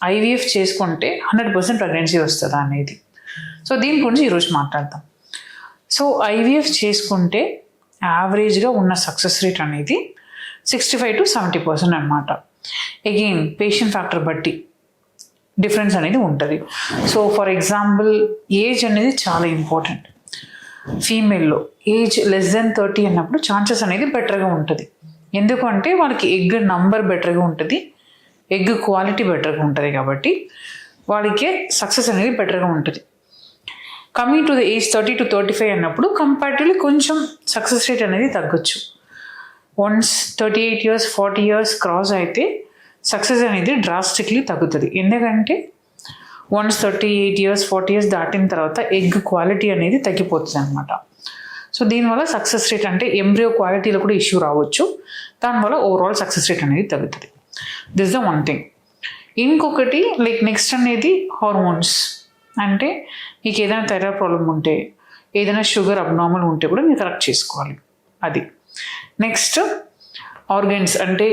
IVF చేసుకుంటే 100% pregnancy వస్తుందా అనేది. సో దీని గురించి ఈరోజు మాట్లాడదాం. సో ఐవీఎఫ్ చేసుకుంటే యావరేజ్గా ఉన్న సక్సెస్ రేట్ అనేది 65 to 70% అనమాట. అగైన్ పేషెంట్ ఫ్యాక్టర్ బట్టి డిఫరెన్స్ అనేది ఉంటుంది. సో ఫర్ ఎగ్జాంపుల్ ఏజ్ అనేది చాలా ఇంపార్టెంట్. ఫీమేల్లో ఏజ్ లెస్ దెన్ 30 అన్నప్పుడు ఛాన్సెస్ అనేది బెటర్గా ఉంటుంది. ఎందుకంటే వాళ్ళకి ఎగ్ నంబర్ బెటర్గా ఉంటుంది, ఎగ్ క్వాలిటీ బెటర్గా ఉంటుంది, కాబట్టి వాళ్ళకి సక్సెస్ అనేది బెటర్గా ఉంటుంది. Coming to the age 30 to 35 అన్నప్పుడు కంపారిటివ్లీ కొంచెం సక్సెస్ రేట్ అనేది తగ్గొచ్చు. వన్స్ 38 years 40 years క్రాస్ అయితే సక్సెస్ అనేది డ్రాస్టిక్లీ తగ్గుతుంది. ఎందుకంటే వన్స్ 38 years 40 years దాటిన తర్వాత ఎగ్ క్వాలిటీ అనేది తగ్గిపోతుంది అనమాట. సో దీనివల్ల సక్సెస్ రేట్ అంటే ఎంబ్రియో క్వాలిటీలో కూడా ఇష్యూ రావచ్చు. దానివల్ల ఓవరాల్ సక్సెస్ రేట్ అనేది తగ్గుతుంది. This the one thing. ఇంకొకటి నెక్స్ట్ అనేది హార్మోన్స్. అంటే మీకు ఏదైనా థైరాయిడ్ ప్రాబ్లం ఉంటే, ఏదైనా షుగర్ అబ్నార్మల్ ఉంటే కూడా మీరు కరెక్ట్ చేసుకోవాలి. అది నెక్స్ట్ ఆర్గన్స్ అంటే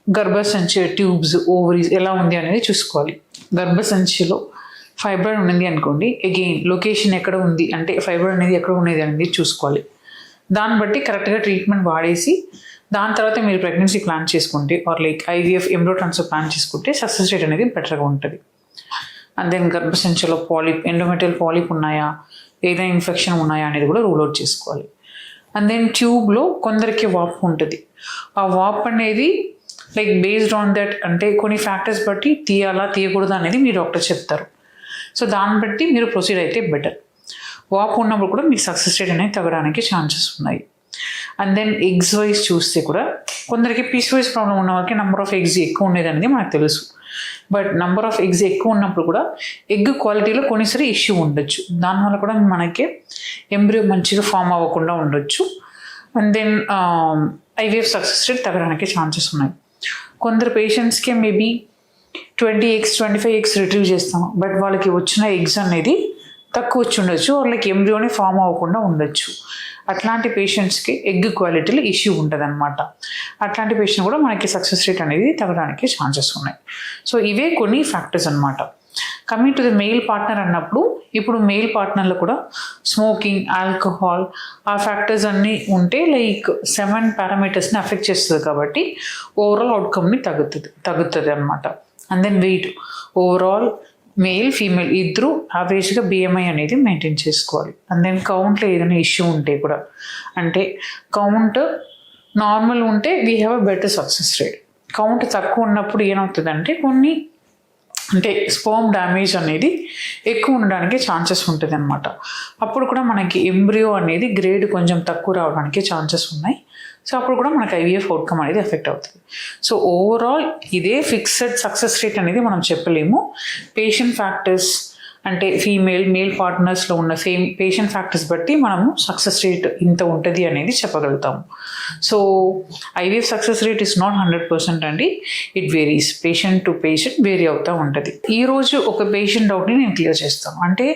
గర్భసంచి ట్యూబ్స్, ఓవరీస్ ఎలా ఉంది అనేది చూసుకోవాలి. గర్భసంచిలో ఫైబ్రాయిడ్ ఉన్నది అనుకోండి, అగైన్ లొకేషన్ ఎక్కడ ఉంది అంటే ఫైబ్రాయిడ్ అనేది ఎక్కడ ఉన్నది అనేది చూసుకోవాలి. దాన్ని బట్టి కరెక్ట్గా ట్రీట్మెంట్ వాడేసి దాని తర్వాత మీరు ప్రెగ్నెన్సీ ప్లాన్ చేసుకుంటే or IVF embryo transfer plan చేసుకుంటే సక్సెస్ రేట్ అనేది బెటర్గా ఉంటుంది. అండ్ దెన్ గర్భసంచిలో పాలిప్, ఎండోమెట్రియల్ పాలిప్ ఉన్నాయా, ఏదైనా ఇన్ఫెక్షన్ ఉన్నాయా అనేది కూడా రూల్ అవుట్ చేసుకోవాలి. అండ్ దెన్ ట్యూబ్లో కొందరికి వాప్ ఉంటుంది. ఆ వాప్ అనేది బేస్డ్ ఆన్ దట్ అంటే కొన్ని ఫ్యాక్టర్స్ బట్టి తీయాలా తీయకూడదా అనేది మీ డాక్టర్ చెప్తారు. సో దాన్ని బట్టి మీరు ప్రొసీడ్ అయితే బెటర్. వాప్ ఉన్నప్పుడు కూడా మీకు సక్సెస్ రేట్ అనేది తగ్గడానికి ఛాన్సెస్ ఉన్నాయి. అండ్ దెన్ ఎగ్స్ వైజ్ చూస్తే కూడా కొందరికి పీసీఓఎస్ ప్రాబ్లం ఉన్న వాళ్ళకి నెంబర్ ఆఫ్ ఎగ్స్ ఎక్కువ ఉండేది అనేది మనకు తెలుసు. బట్ నెంబర్ ఆఫ్ ఎగ్స్ ఎక్కువ ఉన్నప్పుడు కూడా ఎగ్ క్వాలిటీలో కొన్నిసారి ఇష్యూ ఉండొచ్చు. దానివల్ల కూడా మనకి ఎంబ్రియో మంచిగా ఫామ్ అవ్వకుండా ఉండొచ్చు. And then IVF success rate తగ్గడానికి ఛాన్సెస్ ఉన్నాయి. కొందరు పేషెంట్స్కి మేబీ 20 eggs 25 eggs రిట్రీవ్ చేస్తాం, బట్ వాళ్ళకి వచ్చిన ఎగ్స్ అనేది తక్కువ వచ్చి ఉండొచ్చు, వాళ్ళకి ఎంబ్రియోని ఫామ్ అవ్వకుండా ఉండొచ్చు. అట్లాంటి పేషెంట్స్కి ఎగ్ క్వాలిటీలో ఇష్యూ ఉంటుంది అనమాట. అట్లాంటి పేషెంట్ కూడా మనకి సక్సెస్ రేట్ అనేది తగ్గడానికి ఛాన్సెస్ ఉన్నాయి. సో ఇవే కొన్ని ఫ్యాక్టర్స్ అనమాట. Coming to the mail partner అన్నప్పుడు, ఇప్పుడు మెయిల్ పార్ట్నర్లో కూడా స్మోకింగ్, ఆల్కహాల్ ఆ ఫ్యాక్టర్స్ అన్నీ ఉంటే 7 పారామీటర్స్ని అఫెక్ట్ చేస్తుంది, కాబట్టి ఓవరాల్ అవుట్కమ్ని తగ్గుతుంది అనమాట. And then weight, overall male female ఇద్దరు యావరేజ్గా బిఎంఐ అనేది మెయింటైన్ చేసుకోవాలి. అండ్ దెన్ కౌంట్లో ఏదైనా ఇష్యూ ఉంటే కూడా, అంటే కౌంట్ నార్మల్ ఉంటే we have a better success rate. Count తక్కువ ఉన్నప్పుడు ఏమవుతుందంటే అంటే స్పర్మ్ డ్యామేజ్ అనేది ఎక్కువ ఉండడానికి ఛాన్సెస్ ఉంటుంది అనమాట. అప్పుడు కూడా మనకి ఎంబ్రియో అనేది గ్రేడ్ కొంచెం తక్కువ రావడానికి ఛాన్సెస్ ఉన్నాయి. సో అప్పుడు కూడా మనకి ఐవీఎఫ్ అవుట్కమ్ అనేది ఎఫెక్ట్ అవుతుంది. సో ఓవరాల్ ఇదే ఫిక్స్డ్ సక్సెస్ రేట్ అనేది మనం చెప్పలేము. పేషెంట్ ఫ్యాక్టర్స్ అంటే మేల్ పార్ట్నర్స్లో ఉన్న పేషెంట్ ఫ్యాక్టర్స్ బట్టి మనము సక్సెస్ రేట్ ఇంత ఉంటుంది అనేది చెప్పగలుగుతాము. So IVF success rate is not 100% అండి. It varies, patient to patient vary అవుతూ ఉంటుంది. ఈరోజు ఒక పేషెంట్ డౌట్ని నేను క్లియర్ చేస్తాను. అంటే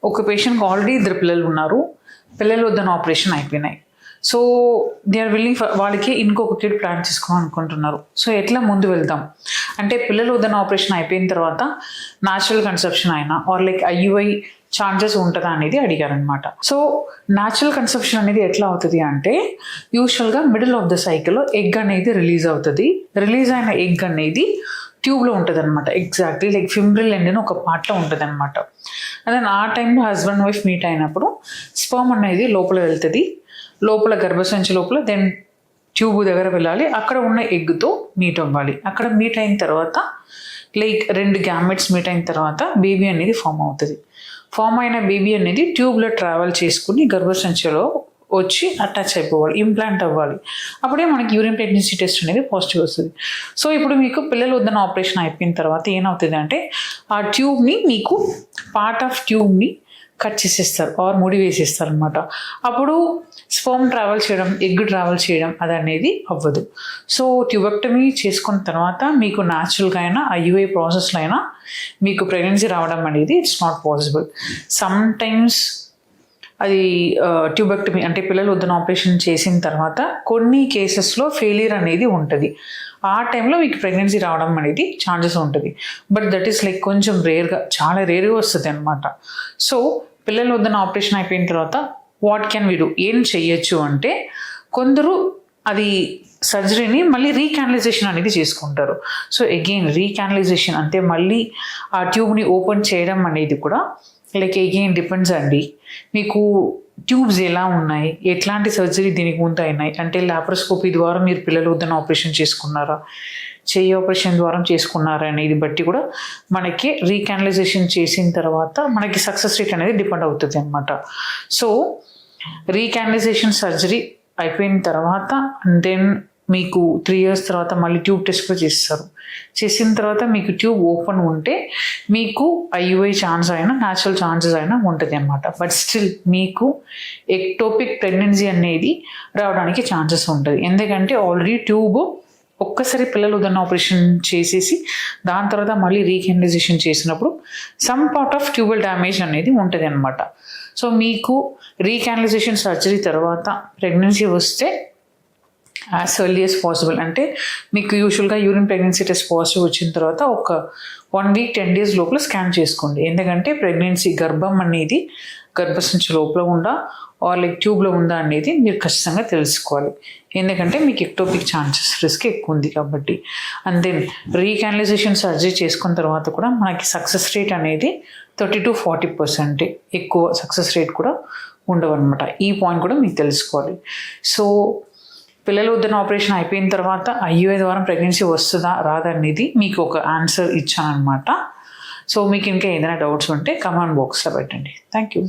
ఒక పేషెంట్కి ఆల్రెడీ 2 పిల్లలు ఉన్నారు, పిల్లలు వద్దని ఆపరేషన్ అయిపోయినాయి. సో దే ఆర్ విల్లింగ్ వాళ్ళకి ఇంకొక కిడ్ ప్లాన్ చేసుకోవాలనుకుంటున్నారు. సో ఎట్లా ముందు వెళ్దాం అంటే, పిల్లలు వద్దని ఆపరేషన్ అయిపోయిన తర్వాత న్యాచురల్ కన్సెప్షన్ అయినా ఆర్ ఐయుఐ ఛాన్సెస్ ఉంటుందా అనేది అడిగారనమాట. సో న్యాచురల్ కన్సెప్షన్ అనేది ఎట్లా అవుతుంది అంటే, యూజువల్గా మిడిల్ ఆఫ్ ద సైకిల్లో ఎగ్ అనేది రిలీజ్ అవుతుంది. రిలీజ్ అయిన ఎగ్ అనేది ట్యూబ్లో ఉంటుంది అనమాట. ఎగ్జాక్ట్లీ ఫింబ్రిల్ ఎండ్ అని ఒక పార్ట్లో ఉంటుంది అనమాట. అండ్ దెన్ ఆ టైంలో హస్బెండ్ వైఫ్ మీట్ అయినప్పుడు స్పర్మ్ అనేది లోపల వెళ్తుంది, లోపల గర్భసంచి లోపల, దెన్ ట్యూబ్ దగ్గర వెళ్ళాలి, అక్కడ ఉన్న ఎగ్తో మీట్ అవ్వాలి. అక్కడ మీట్ అయిన తర్వాత 2 గ్యామెట్స్ మీట్ అయిన తర్వాత బేబీ అనేది ఫామ్ అవుతుంది. ఫామ్ అయిన బేబీ అనేది ట్యూబ్లో ట్రావెల్ చేసుకుని గర్భసంచిలో వచ్చి అటాచ్ అయిపోవాలి, ఇంప్లాంట్ అవ్వాలి. అప్పుడే మనకి యూరిన్ ప్రెగ్నెన్సీ టెస్ట్ అనేది పాజిటివ్ వస్తుంది. సో ఇప్పుడు మీకు పిల్లలు వద్దన్న ఆపరేషన్ అయిపోయిన తర్వాత ఏమవుతుంది అంటే, ఆ ట్యూబ్ని మీకు పార్ట్ ఆఫ్ ట్యూబ్ని కట్ చేసేస్తారు ఆర్ ముడి వేసేస్తారు అనమాట. అప్పుడు స్పర్మ్ ట్రావెల్ చేయడం, ఎగ్ ట్రావెల్ చేయడం అది అనేది అవ్వదు. సో ట్యూబెక్టమీ చేసుకున్న తర్వాత మీకు న్యాచురల్గా అయినా ఐయుఐ ప్రాసెస్లో అయినా మీకు ప్రెగ్నెన్సీ రావడం అనేది it's not possible. Some times అది ట్యూబెక్టమీ అంటే పిల్లలు వద్దన ఆపరేషన్ చేసిన తర్వాత కొన్ని కేసెస్లో ఫెయిలియర్ అనేది ఉంటుంది. ఆ టైంలో మీకు ప్రెగ్నెన్సీ రావడం అనేది ఛాన్సెస్ ఉంటుంది. బట్ దట్ ఈస్ లైక్ కొంచెం రేర్గా, చాలా రేర్గా వస్తుంది అనమాట. సో పిల్లలు వద్దన ఆపరేషన్ అయిపోయిన తర్వాత వాట్ క్యాన్ వీ డూ, ఏం చెయ్యొచ్చు అంటే కొందరు అది సర్జరీని మళ్ళీ రీకానలైజేషన్ అనేది చేసుకుంటారు. సో అగైన్ రీకానలైజేషన్ అంటే మళ్ళీ ఆ ట్యూబ్ని ఓపెన్ చేయడం అనేది కూడా లైక్ అగైన్ డిపెండ్స్ అండి. మీకు ట్యూబ్స్ ఎలా ఉన్నాయి, ఎట్లాంటి సర్జరీ దీనికి ముందు అయినాయి అంటే లాప్రోస్కోపీ ద్వారా మీరు పిల్లలు వద్దన ఆపరేషన్ చేసుకున్నారా, చెయ్యి ఆపరేషన్ ద్వారా చేసుకున్నారా అనేది బట్టి కూడా మనకి రీకానలైజేషన్ చేసిన తర్వాత మనకి సక్సెస్ రేట్ అనేది డిపెండ్ అవుతుంది అనమాట. సో రీకానలైజేషన్ సర్జరీ అయిపోయిన తర్వాత దెన్ మీకు 3 years తర్వాత మళ్ళీ ట్యూబ్ టెస్ట్ కూడా చేస్తారు. చేసిన తర్వాత మీకు ట్యూబ్ ఓపెన్ ఉంటే మీకు ఐయుఐ ఛాన్స్ అయినా న్యాచురల్ ఛాన్సెస్ అయినా ఉంటుంది అనమాట. బట్ స్టిల్ మీకు ఎక్టోపిక్ ప్రెగ్నెన్సీ అనేది రావడానికి ఛాన్సెస్ ఉంటుంది. ఎందుకంటే ఆల్రెడీ ట్యూబ్ ఒక్కసారి పిల్లలు వద్దన ఆపరేషన్ చేసేసి దాని తర్వాత మళ్ళీ రీకానలైజేషన్ చేసినప్పుడు some part of tubal damage అనేది ఉంటుంది అనమాట. సో మీకు రీకానలైజేషన్ సర్జరీ తర్వాత ప్రెగ్నెన్సీ వస్తే యాజ్ ఎర్లీ యాజ్ పాసిబుల్ అంటే మీకు యూజువల్గా యూరిన్ ప్రెగ్నెన్సీ టెస్ట్ పాజిటివ్ వచ్చిన తర్వాత ఒక 1 week 10 days లోపల స్కాన్ చేసుకోండి. ఎందుకంటే ప్రెగ్నెన్సీ గర్భం అనేది గర్భసంచి లోపల ఉందా ఆర్ లైక్ ట్యూబ్లో ఉందా అనేది మీరు ఖచ్చితంగా తెలుసుకోవాలి. ఎందుకంటే మీకు ఎక్టోపిక్ ఛాన్సెస్ రిస్క్ ఎక్కువ ఉంది కాబట్టి. అండ్ దెన్ రీకానలైజేషన్ సర్జరీ చేసుకున్న తర్వాత కూడా మనకి సక్సెస్ రేట్ అనేది 30 to 40% ఎక్కువ సక్సెస్ రేట్ కూడా ఉండవు అనమాట. ఈ పాయింట్ కూడా మీకు తెలుసుకోవాలి. సో పిల్లలు వద్దన ఆపరేషన్ అయిపోయిన తర్వాత ఐయుఐ ద్వారా ప్రెగ్నెన్సీ వస్తుందా రాదా అనేది మీకు ఒక ఆన్సర్ ఇచ్చాను అనమాట. సో మీకు ఇంకా ఏదైనా డౌట్స్ ఉంటే కమెంట్ బాక్స్లో పెట్టండి. Thank you.